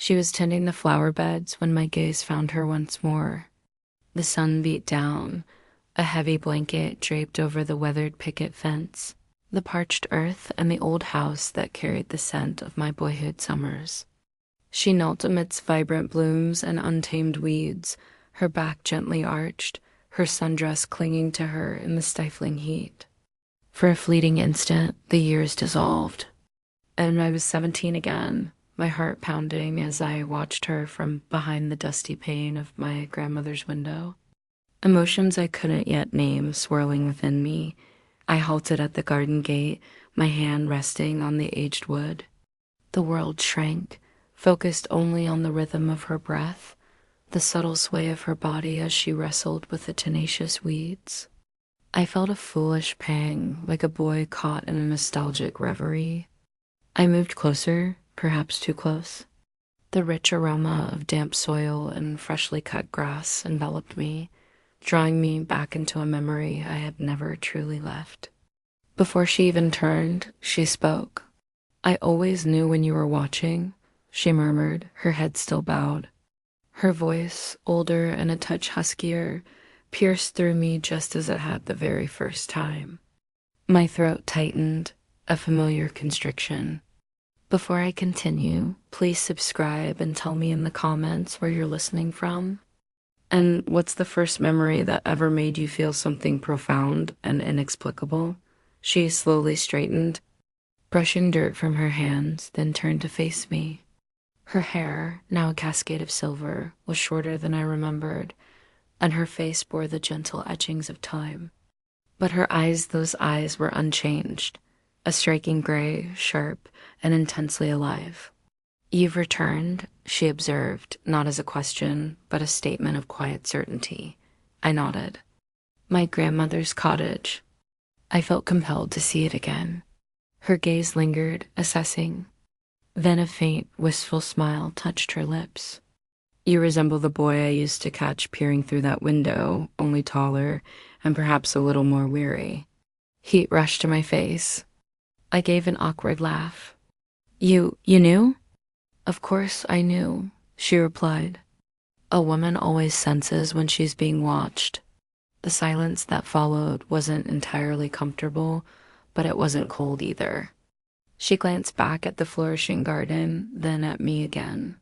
She was tending the flower beds when my gaze found her once more. The sun beat down, a heavy blanket draped over the weathered picket fence, the parched earth, and the old house that carried the scent of my boyhood summers. She knelt amidst vibrant blooms and untamed weeds, her back gently arched, her sundress clinging to her in the stifling heat. For a fleeting instant, the years dissolved, and I was 17 again, my heart pounding as I watched her from behind the dusty pane of my grandmother's window. Emotions I couldn't yet name swirling within me. I halted at the garden gate, my hand resting on the aged wood. The world shrank, focused only on the rhythm of her breath, the subtle sway of her body as she wrestled with the tenacious weeds. I felt a foolish pang, like a boy caught in a nostalgic reverie. I moved closer, perhaps too close. The rich aroma of damp soil and freshly cut grass enveloped me, drawing me back into a memory I had never truly left. Before she even turned, she spoke. "I always knew when you were watching," she murmured, her head still bowed. Her voice, older and a touch huskier, pierced through me just as it had the very first time. My throat tightened, a familiar constriction. Before I continue, please subscribe and tell me in the comments where you're listening from. And what's the first memory that ever made you feel something profound and inexplicable? She slowly straightened, brushing dirt from her hands, then turned to face me. Her hair, now a cascade of silver, was shorter than I remembered, and her face bore the gentle etchings of time. But her eyes, those eyes were unchanged, a striking gray, sharp, and intensely alive. "You've returned," she observed, not as a question, but a statement of quiet certainty. I nodded. "My grandmother's cottage." I felt compelled to see it again. Her gaze lingered, assessing. Then a faint, wistful smile touched her lips. "You resemble the boy I used to catch peering through that window, only taller and perhaps a little more weary." Heat rushed to my face. I gave an awkward laugh. You knew?" "Of course I knew," she replied. "A woman always senses when she's being watched." The silence that followed wasn't entirely comfortable, but it wasn't cold either. She glanced back at the flourishing garden, then at me again.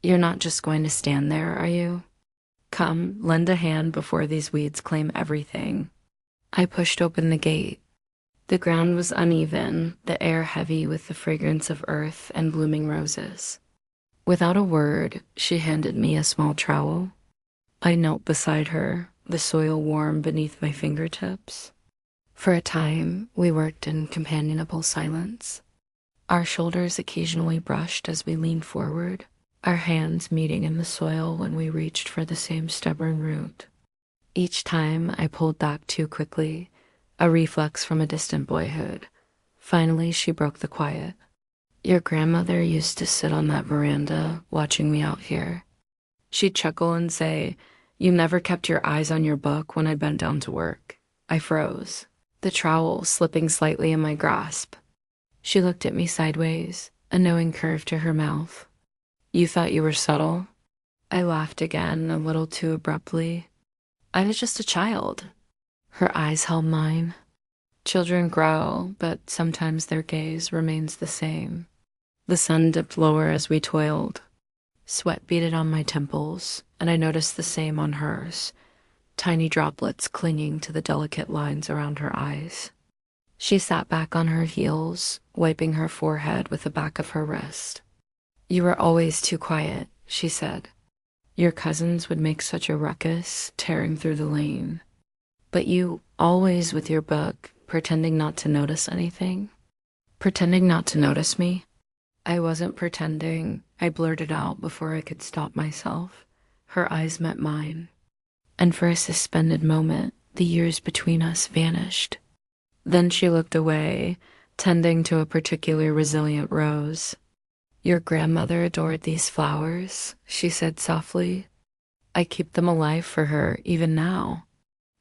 "You're not just going to stand there, are you? Come, lend a hand before these weeds claim everything." I pushed open the gate. The ground was uneven, the air heavy with the fragrance of earth and blooming roses. Without a word, she handed me a small trowel. I knelt beside her, the soil warm beneath my fingertips. For a time, we worked in companionable silence. Our shoulders occasionally brushed as we leaned forward, our hands meeting in the soil when we reached for the same stubborn root. Each time I pulled back too quickly, a reflex from a distant boyhood. Finally, she broke the quiet. "Your grandmother used to sit on that veranda, watching me out here. She'd chuckle and say, 'You never kept your eyes on your book,' when I bent down to work." I froze, the trowel slipping slightly in my grasp. She looked at me sideways, a knowing curve to her mouth. "You thought you were subtle?" I laughed again, a little too abruptly. "I was just a child." Her eyes held mine. Children grow, but sometimes their gaze remains the same. The sun dipped lower as we toiled. Sweat beaded on my temples, and I noticed the same on hers, tiny droplets clinging to the delicate lines around her eyes. She sat back on her heels, wiping her forehead with the back of her wrist. "You were always too quiet," she said. "Your cousins would make such a ruckus, tearing through the lane. But you, always with your book, pretending not to notice anything." Pretending not to notice me? I wasn't pretending, I blurted out before I could stop myself. Her eyes met mine. And for a suspended moment, the years between us vanished. Then she looked away, tending to a particularly resilient rose. "Your grandmother adored these flowers," she said softly. "I keep them alive for her, even now."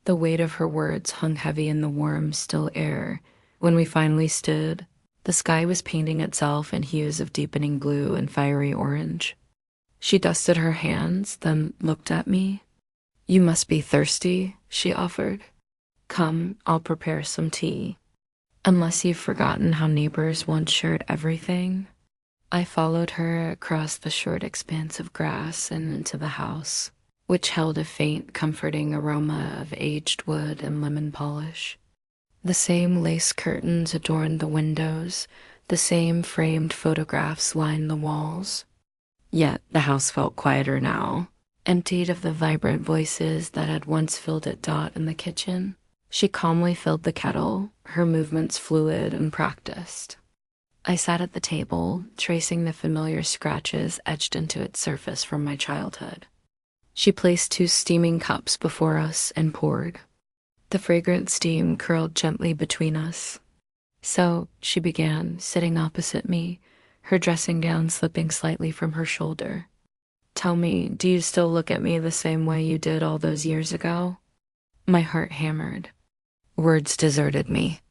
The weight of her words hung heavy in the warm, still air. When we finally stood, the sky was painting itself in hues of deepening blue and fiery orange. She dusted her hands, then looked at me. You must be thirsty, she offered. Come, I'll prepare some tea. Unless you've forgotten how neighbors once shared everything. I followed her across the short expanse of grass and into the house, which held a faint, comforting aroma of aged wood and lemon polish. The same lace curtains adorned the windows, the same framed photographs lined the walls. Yet the house felt quieter now, emptied of the vibrant voices that had once filled it. In the kitchen, she calmly filled the kettle, her movements fluid and practiced. I sat at the table, tracing the familiar scratches etched into its surface from my childhood. She placed 2 steaming cups before us and poured. The fragrant steam curled gently between us. So, she began, sitting opposite me, her dressing gown slipping slightly from her shoulder. Tell me, do you still look at me the same way you did all those years ago? My heart hammered. Words deserted me.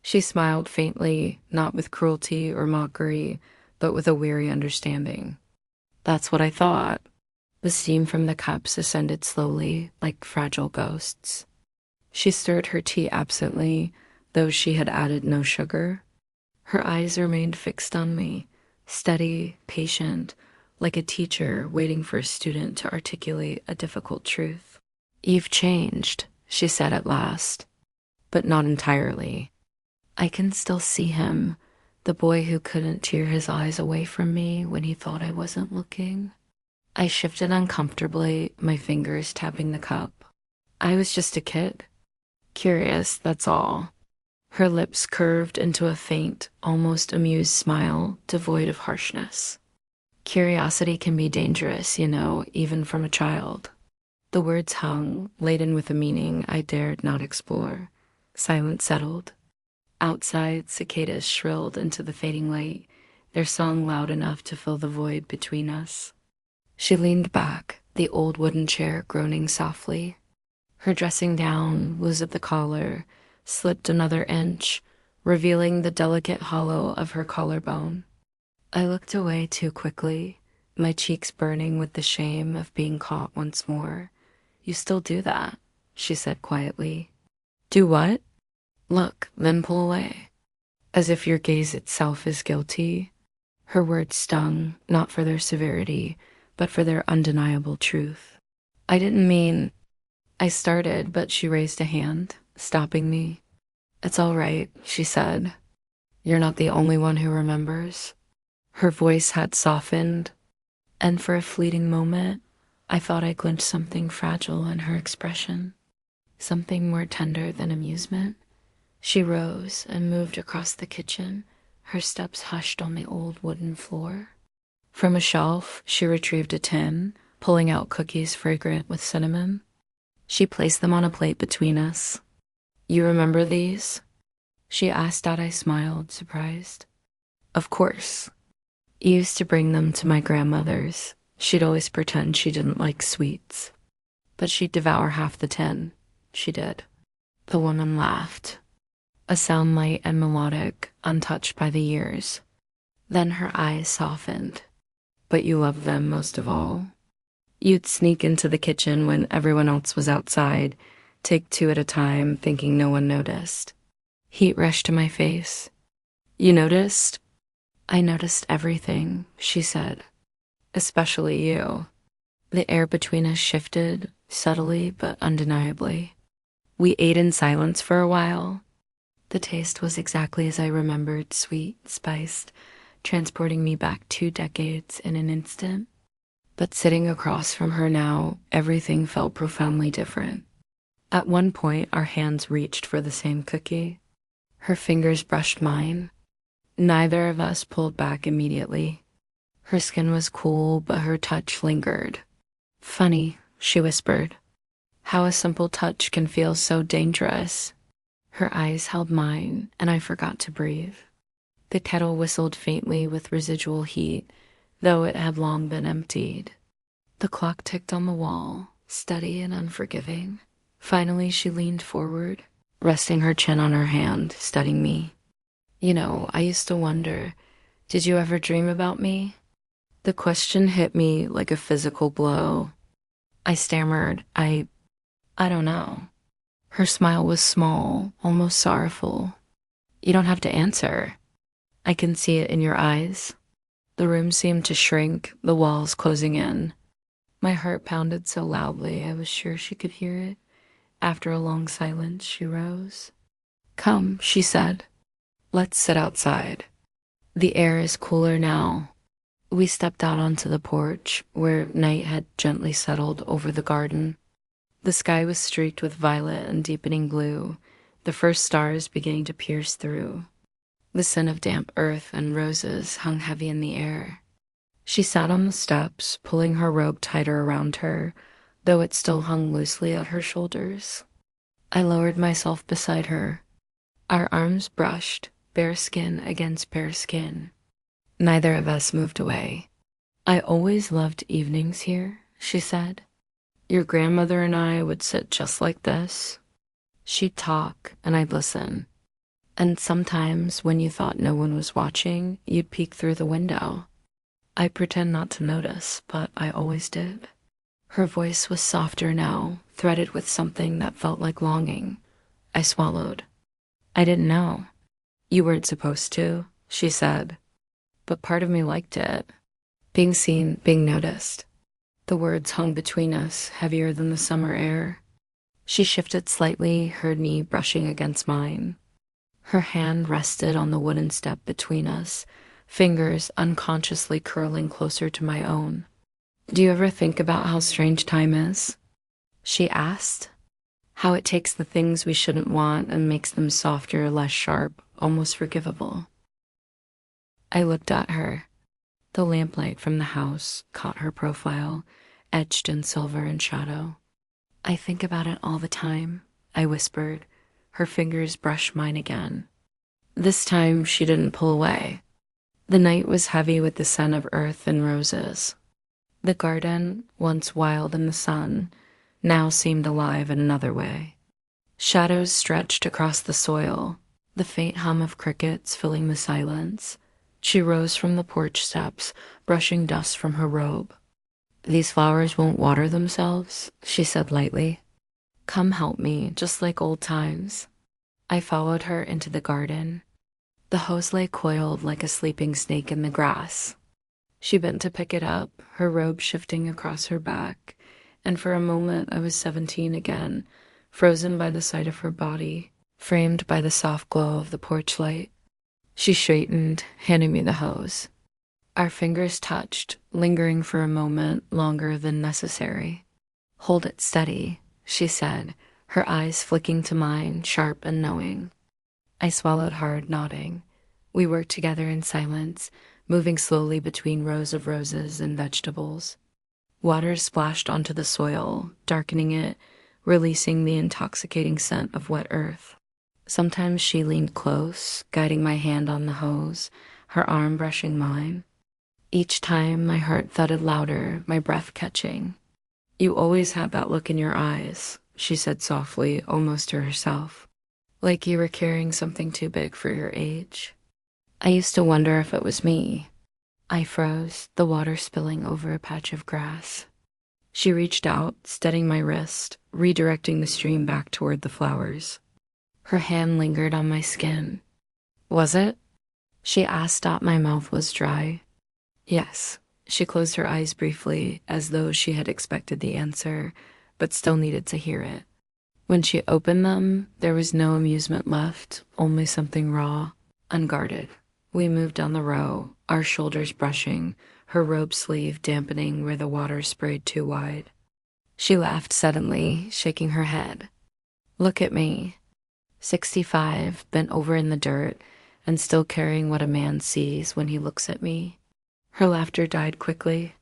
She smiled faintly, not with cruelty or mockery, but with a weary understanding. That's what I thought. The steam from the cups ascended slowly, like fragile ghosts. She stirred her tea absently, though she had added no sugar. Her eyes remained fixed on me, steady, patient, like a teacher waiting for a student to articulate a difficult truth. You've changed, she said at last, but not entirely. I can still see him, the boy who couldn't tear his eyes away from me when he thought I wasn't looking. I shifted uncomfortably, my fingers tapping the cup. I was just a kid. Curious, that's all. Her lips curved into a faint, almost amused smile, devoid of harshness. Curiosity can be dangerous, even from a child. The words hung, laden with a meaning I dared not explore. Silence settled. Outside, cicadas shrilled into the fading light, their song loud enough to fill the void between us. She leaned back, the old wooden chair groaning softly. Her dressing gown, loose at the collar, slipped another inch, revealing the delicate hollow of her collarbone. I looked away too quickly, my cheeks burning with the shame of being caught once more. You still do that, she said quietly. Do what? Look, then pull away. As if your gaze itself is guilty. Her words stung, not for their severity, but for their undeniable truth. I didn't mean... I started, but she raised a hand, stopping me. It's all right, she said. You're not the only one who remembers. Her voice had softened, and for a fleeting moment, I thought I glimpsed something fragile in her expression, something more tender than amusement. She rose and moved across the kitchen, her steps hushed on the old wooden floor. From a shelf, she retrieved a tin, pulling out cookies fragrant with cinnamon. She placed them on a plate between us. You remember these? She asked. I smiled, surprised. Of course. I used to bring them to my grandmother's. She'd always pretend she didn't like sweets. But she'd devour half the tin. She did. The woman laughed. A sound light and melodic, untouched by the years. Then her eyes softened. But you loved them most of all. You'd sneak into the kitchen when everyone else was outside, take 2 at a time, thinking no one noticed. Heat rushed to my face. You noticed? I noticed everything, she said. Especially you. The air between us shifted, subtly but undeniably. We ate in silence for a while. The taste was exactly as I remembered, sweet, spiced, transporting me back 2 decades in an instant. But sitting across from her now, everything felt profoundly different. At one point, our hands reached for the same cookie. Her fingers brushed mine. Neither of us pulled back immediately. Her skin was cool, but her touch lingered. Funny, she whispered. How a simple touch can feel so dangerous. Her eyes held mine, and I forgot to breathe. The kettle whistled faintly with residual heat, though it had long been emptied. The clock ticked on the wall, steady and unforgiving. Finally, she leaned forward, resting her chin on her hand, studying me. I used to wonder, did you ever dream about me? The question hit me like a physical blow. I stammered, I don't know. Her smile was small, almost sorrowful. You don't have to answer. I can see it in your eyes. The room seemed to shrink, the walls closing in. My heart pounded so loudly I was sure she could hear it. After a long silence, she rose. Come, she said. Let's sit outside. The air is cooler now. We stepped out onto the porch, where night had gently settled over the garden. The sky was streaked with violet and deepening blue, the first stars beginning to pierce through. The scent of damp earth and roses hung heavy in the air. She sat on the steps, pulling her robe tighter around her, though it still hung loosely at her shoulders. I lowered myself beside her. Our arms brushed, bare skin against bare skin. Neither of us moved away. I always loved evenings here, she said. Your grandmother and I would sit just like this. She'd talk, and I'd listen. And sometimes, when you thought no one was watching, you'd peek through the window. I pretend not to notice, but I always did. Her voice was softer now, threaded with something that felt like longing. I swallowed. I didn't know. You weren't supposed to, she said. But part of me liked it. Being seen, being noticed. The words hung between us, heavier than the summer air. She shifted slightly, her knee brushing against mine. Her hand rested on the wooden step between us, fingers unconsciously curling closer to my own. Do you ever think about how strange time is? She asked. How it takes the things we shouldn't want and makes them softer, less sharp, almost forgivable. I looked at her. The lamplight from the house caught her profile, etched in silver and shadow. I think about it all the time, I whispered. Her fingers brushed mine again. This time she didn't pull away. The night was heavy with the scent of earth and roses. The garden, once wild in the sun, now seemed alive in another way. Shadows stretched across the soil, the faint hum of crickets filling the silence. She rose from the porch steps, brushing dust from her robe. These flowers won't water themselves, she said lightly. Come help me, just like old times. I followed her into the garden. The hose lay coiled like a sleeping snake in the grass. She bent to pick it up, her robe shifting across her back, and for a moment I was 17 again, frozen by the sight of her body, framed by the soft glow of the porch light. She straightened, handing me the hose. Our fingers touched, lingering for a moment longer than necessary. Hold it steady, she said, her eyes flicking to mine, sharp and knowing. I swallowed hard, nodding. We worked together in silence, moving slowly between rows of roses and vegetables. Water splashed onto the soil, darkening it, releasing the intoxicating scent of wet earth. Sometimes she leaned close, guiding my hand on the hose, her arm brushing mine. Each time my heart thudded louder, my breath catching. You always had that look in your eyes, she said softly, almost to herself. Like you were carrying something too big for your age. I used to wonder if it was me. I froze, the water spilling over a patch of grass. She reached out, steadying my wrist, redirecting the stream back toward the flowers. Her hand lingered on my skin. Was it? She asked, my mouth was dry. Yes. She closed her eyes briefly, as though she had expected the answer, but still needed to hear it. When she opened them, there was no amusement left, only something raw, unguarded. We moved down the row, our shoulders brushing, her robe sleeve dampening where the water sprayed too wide. She laughed suddenly, shaking her head. Look at me. 65, bent over in the dirt, and still carrying what a man sees when he looks at me. Her laughter died quickly.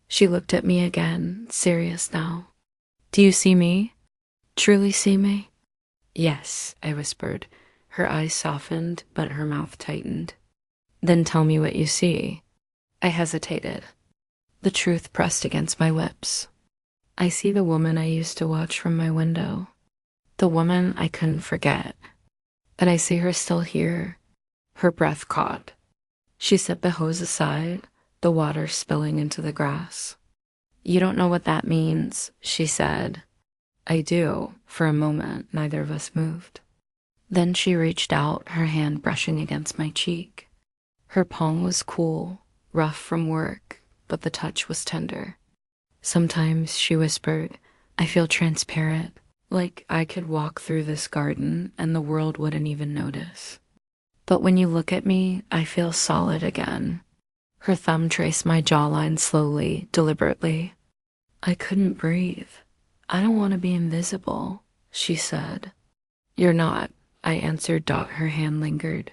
She looked at me again, serious now. Do you see me? Truly see me? Yes, I whispered. Her eyes softened, but her mouth tightened. Then tell me what you see. I hesitated. The truth pressed against my lips. I see the woman I used to watch from my window. The woman I couldn't forget. And I see her still here. Her breath caught. She set the hose aside, the water spilling into the grass. "You don't know what that means," she said. "I do." For a moment, neither of us moved. Then she reached out, her hand brushing against my cheek. Her palm was cool, rough from work, but the touch was tender. "Sometimes," she whispered, "I feel transparent, like I could walk through this garden and the world wouldn't even notice. But when you look at me, I feel solid again." Her thumb traced my jawline slowly, deliberately. "I couldn't breathe. I don't want to be invisible," she said. "You're not," I answered. Her hand lingered.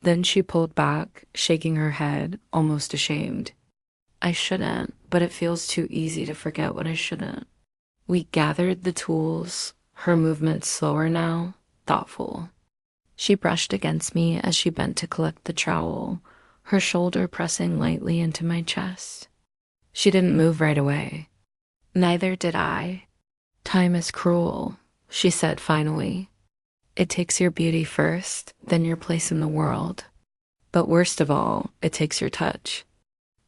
Then she pulled back, shaking her head, almost ashamed. "I shouldn't, but it feels too easy to forget what I shouldn't." We gathered the tools, her movements slower now, thoughtful. She brushed against me as she bent to collect the trowel, her shoulder pressing lightly into my chest. She didn't move right away. Neither did I. "Time is cruel," she said finally. "It takes your beauty first, then your place in the world. But worst of all, it takes your touch.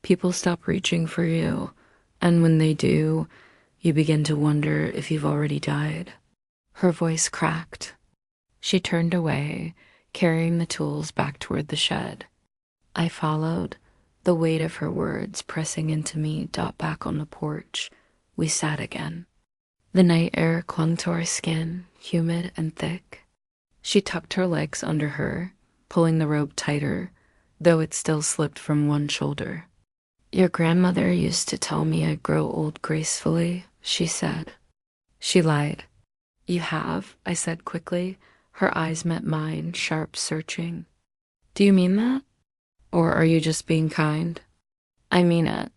People stop reaching for you, and when they do, you begin to wonder if you've already died." Her voice cracked. She turned away, carrying the tools back toward the shed. I followed, the weight of her words pressing into me. Back on the porch, we sat again. The night air clung to our skin, humid and thick. She tucked her legs under her, pulling the robe tighter, though it still slipped from one shoulder. "Your grandmother used to tell me I'd grow old gracefully," she said. She lied. "You have?" I said quickly. Her eyes met mine, sharp, searching. "Do you mean that? Or are you just being kind?" "I mean it."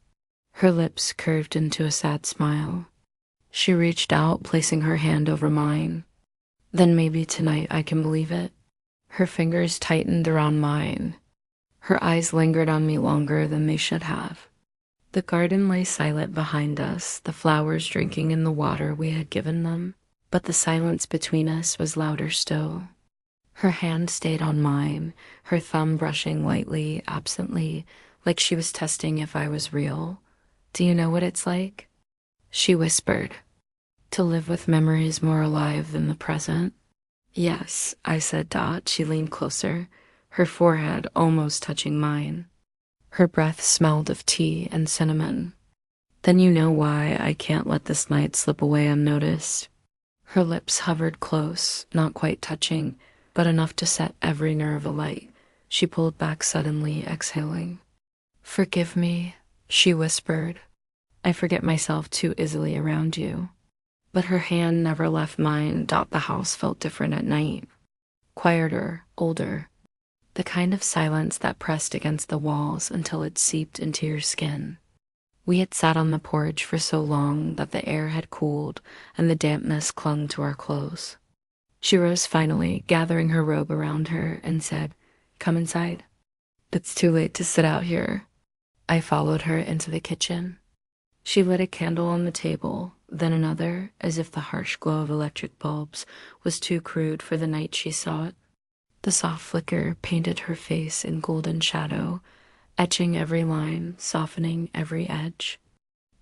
Her lips curved into a sad smile. She reached out, placing her hand over mine. "Then maybe tonight I can believe it." Her fingers tightened around mine. Her eyes lingered on me longer than they should have. The garden lay silent behind us, the flowers drinking in the water we had given them, but the silence between us was louder still. Her hand stayed on mine, her thumb brushing lightly, absently, like she was testing if I was real. "Do you know what it's like?" she whispered. "To live with memories more alive than the present?" "Yes," I said. She leaned closer, her forehead almost touching mine. Her breath smelled of tea and cinnamon. "Then you know why I can't let this night slip away unnoticed." Her lips hovered close, not quite touching, but enough to set every nerve alight. She pulled back suddenly, exhaling. "Forgive me," she whispered. "I forget myself too easily around you." But her hand never left mine. The house felt different at night. Quieter, older. The kind of silence that pressed against the walls until it seeped into your skin. We had sat on the porch for so long that the air had cooled and the dampness clung to our clothes. She rose finally, gathering her robe around her, and said, "Come inside." "It's too late to sit out here." I followed her into the kitchen. She lit a candle on the table, then another, as if the harsh glow of electric bulbs was too crude for the night she sought. The soft flicker painted her face in golden shadow, etching every line, softening every edge.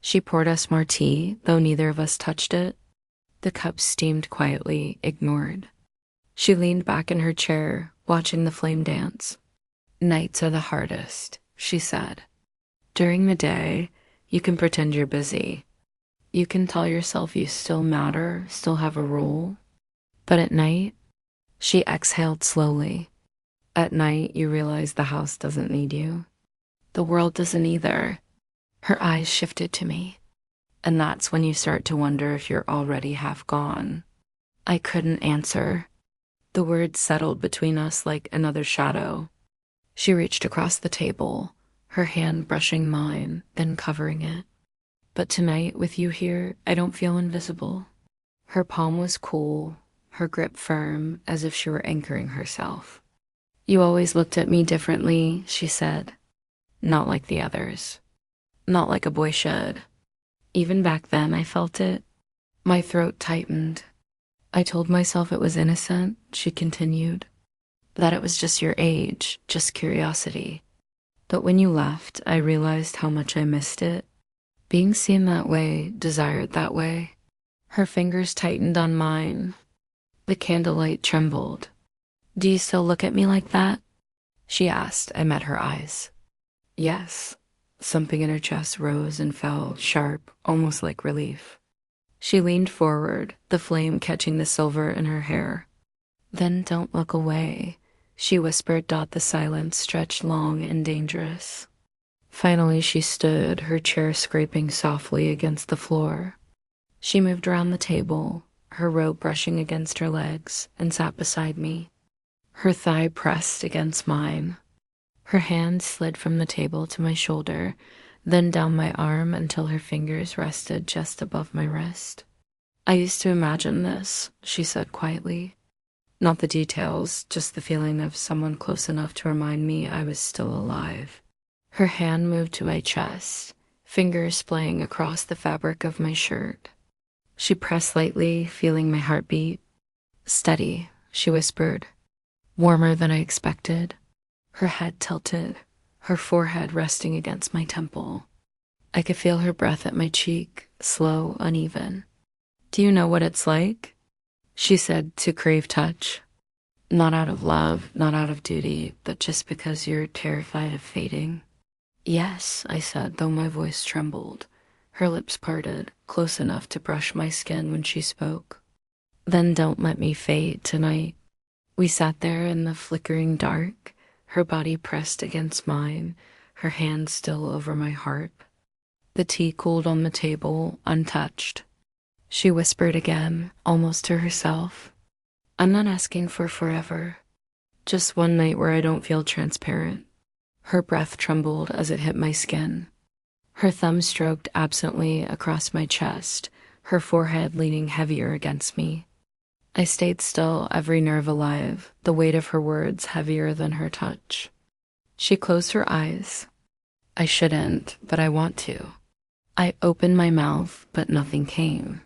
She poured us more tea, though neither of us touched it. The cup steamed quietly, ignored. She leaned back in her chair, watching the flame dance. "Nights are the hardest," she said. "During the day, you can pretend you're busy. You can tell yourself you still matter, still have a role. But at night," she exhaled slowly, "at night you realize the house doesn't need you. The world doesn't either." Her eyes shifted to me. "And that's when you start to wonder if you're already half gone." I couldn't answer. The words settled between us like another shadow. She reached across the table, her hand brushing mine, then covering it. "But tonight, with you here, I don't feel invisible." Her palm was cool, her grip firm, as if she were anchoring herself. "You always looked at me differently," she said. "Not like the others. Not like a boy should. Even back then, I felt it." My throat tightened. "I told myself it was innocent," she continued. "That it was just your age, just curiosity. But when you left, I realized how much I missed it. Being seen that way, desired that way. Her fingers tightened on mine. The candlelight trembled. "Do you still look at me like that?" she asked. I met her eyes. Yes. Something in her chest rose and fell, sharp, almost like relief. She leaned forward, the flame catching the silver in her hair. "Then don't look away," she whispered. The silence stretched long and dangerous. Finally she stood, her chair scraping softly against the floor. She moved around the table, her robe brushing against her legs, and sat beside me, her thigh pressed against mine. Her hand slid from the table to my shoulder, then down my arm until her fingers rested just above my wrist. "I used to imagine this," she said quietly. "Not the details, just the feeling of someone close enough to remind me I was still alive." Her hand moved to my chest, fingers playing across the fabric of my shirt. She pressed lightly, feeling my heartbeat. "Steady," she whispered, warmer than I expected. Her head tilted, her forehead resting against my temple. I could feel her breath at my cheek, slow, uneven. "Do you know what it's like?" she said, to crave touch. "Not out of love, not out of duty, but just because you're terrified of fading." "Yes," I said, though my voice trembled. Her lips parted, close enough to brush my skin when she spoke. "Then don't let me fade tonight." We sat there in the flickering dark, her body pressed against mine, her hand still over my harp. The tea cooled on the table, untouched. She whispered again, almost to herself. "I'm not asking for forever. Just one night where I don't feel transparent." Her breath trembled as it hit my skin. Her thumb stroked absently across my chest, her forehead leaning heavier against me. I stayed still, every nerve alive, the weight of her words heavier than her touch. She closed her eyes. "I shouldn't, but I want to." I opened my mouth, but nothing came.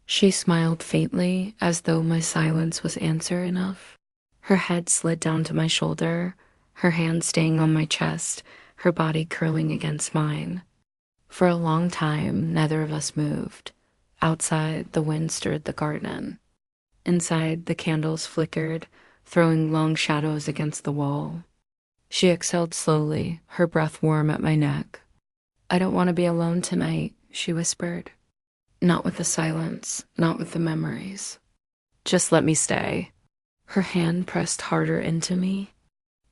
She smiled faintly, as though my silence was answer enough. Her head slid down to my shoulder, her hand staying on my chest, her body curling against mine. For a long time, neither of us moved. Outside, the wind stirred the garden. Inside, the candles flickered, throwing long shadows against the wall. She exhaled slowly, her breath warm at my neck. "I don't want to be alone tonight," she whispered. "Not with the silence, not with the memories. Just let me stay." Her hand pressed harder into me.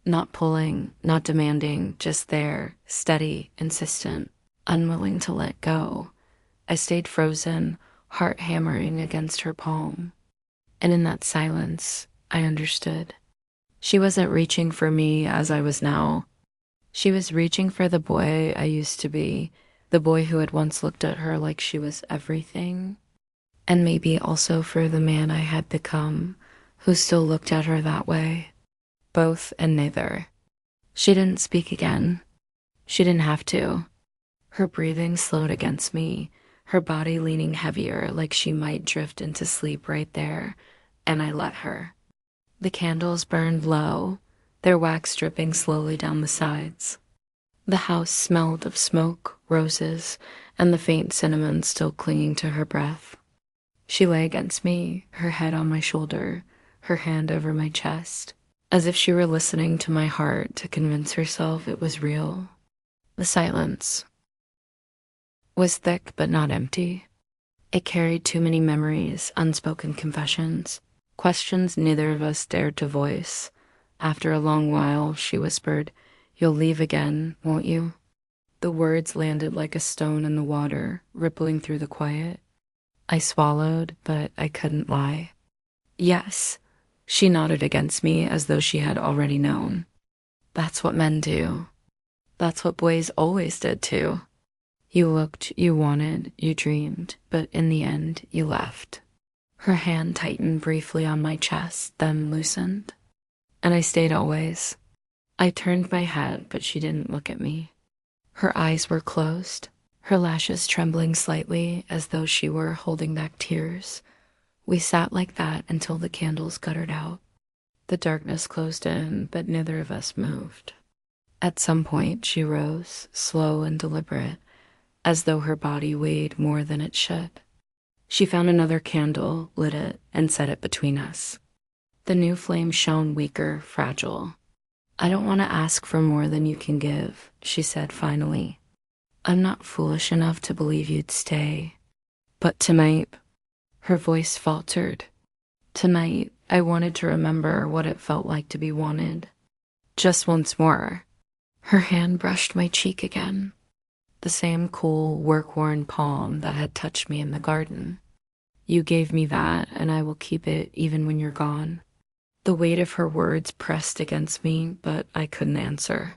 Not pulling, not demanding, just there, steady, insistent, unwilling to let go. I stayed frozen, heart hammering against her palm. And in that silence, I understood. She wasn't reaching for me as I was now. She was reaching for the boy I used to be, the boy who had once looked at her like she was everything. And maybe also for the man I had become, who still looked at her that way. Both and neither. She didn't speak again. She didn't have to. Her breathing slowed against me, her body leaning heavier like she might drift into sleep right there, and I let her. The candles burned low, their wax dripping slowly down the sides. The house smelled of smoke, roses, and the faint cinnamon still clinging to her breath. She lay against me, her head on my shoulder, her hand over my chest, as if she were listening to my heart to convince herself it was real. The silence was thick but not empty. It carried too many memories, unspoken confessions, questions neither of us dared to voice. After a long while, she whispered, "You'll leave again, won't you?" The words landed like a stone in the water, rippling through the quiet. I swallowed, but I couldn't lie. "Yes." She nodded against me as though she had already known. "That's what men do. That's what boys always did too. You looked, you wanted, you dreamed, but in the end, you left." Her hand tightened briefly on my chest, then loosened. And I stayed always. I turned my head, but she didn't look at me. Her eyes were closed, her lashes trembling slightly as though she were holding back tears. We sat like that until the candles guttered out. The darkness closed in, but neither of us moved. At some point, she rose, slow and deliberate, as though her body weighed more than it should. She found another candle, lit it, and set it between us. The new flame shone weaker, fragile. "I don't want to ask for more than you can give," she said finally. "I'm not foolish enough to believe you'd stay. But tonight," her voice faltered, "tonight I wanted to remember what it felt like to be wanted. Just once more." Her hand brushed my cheek again, the same cool, work-worn palm that had touched me in the garden. "You gave me that, and I will keep it even when you're gone." The weight of her words pressed against me, but I couldn't answer.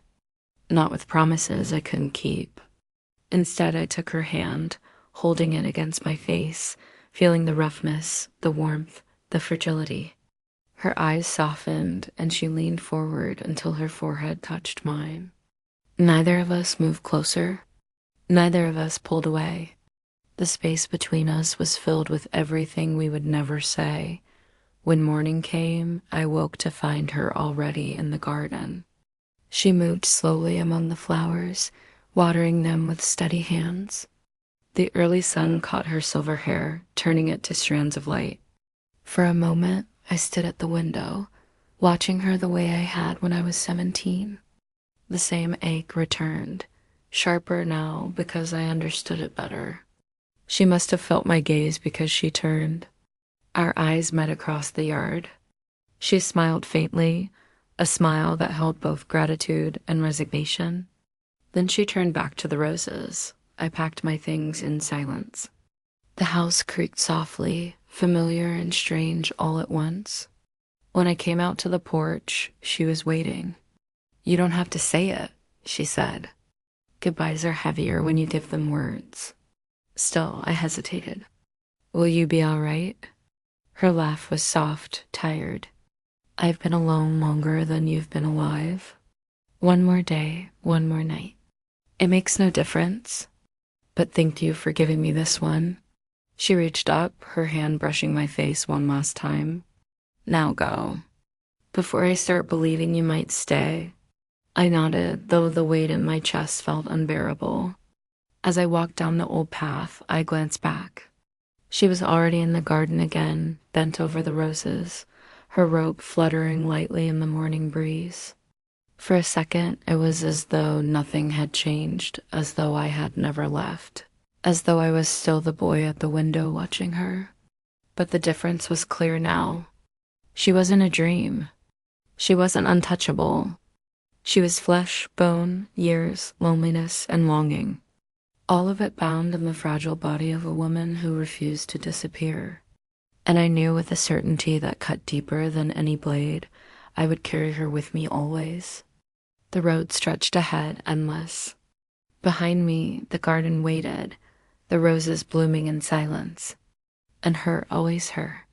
Not with promises I couldn't keep. Instead, I took her hand, holding it against my face, feeling the roughness, the warmth, the fragility. Her eyes softened, and she leaned forward until her forehead touched mine. Neither of us moved closer. Neither of us pulled away. The space between us was filled with everything we would never say. When morning came, I woke to find her already in the garden. She moved slowly among the flowers, watering them with steady hands. The early sun caught her silver hair, turning it to strands of light. For a moment, I stood at the window, watching her the way I had when I was 17. The same ache returned, sharper now because I understood it better. She must have felt my gaze because she turned. Our eyes met across the yard. She smiled faintly, a smile that held both gratitude and resignation. Then she turned back to the roses. I packed my things in silence. The house creaked softly, familiar and strange all at once. When I came out to the porch, she was waiting. "You don't have to say it," she said. "Goodbyes are heavier when you give them words." Still, I hesitated. "Will you be all right?" Her laugh was soft, tired. "I've been alone longer than you've been alive. One more day, one more night. It makes no difference. But thank you for giving me this one." She reached up, her hand brushing my face one last time. "Now go. Before I start believing you might stay." I nodded, though the weight in my chest felt unbearable. As I walked down the old path, I glanced back. She was already in the garden again, bent over the roses, her robe fluttering lightly in the morning breeze. For a second, it was as though nothing had changed, as though I had never left, as though I was still the boy at the window watching her. But the difference was clear now. She wasn't a dream. She wasn't untouchable. She was flesh, bone, years, loneliness, and longing. All of it bound in the fragile body of a woman who refused to disappear. And I knew with a certainty that cut deeper than any blade, I would carry her with me always. The road stretched ahead, endless. Behind me, the garden waited, the roses blooming in silence. And her, always her.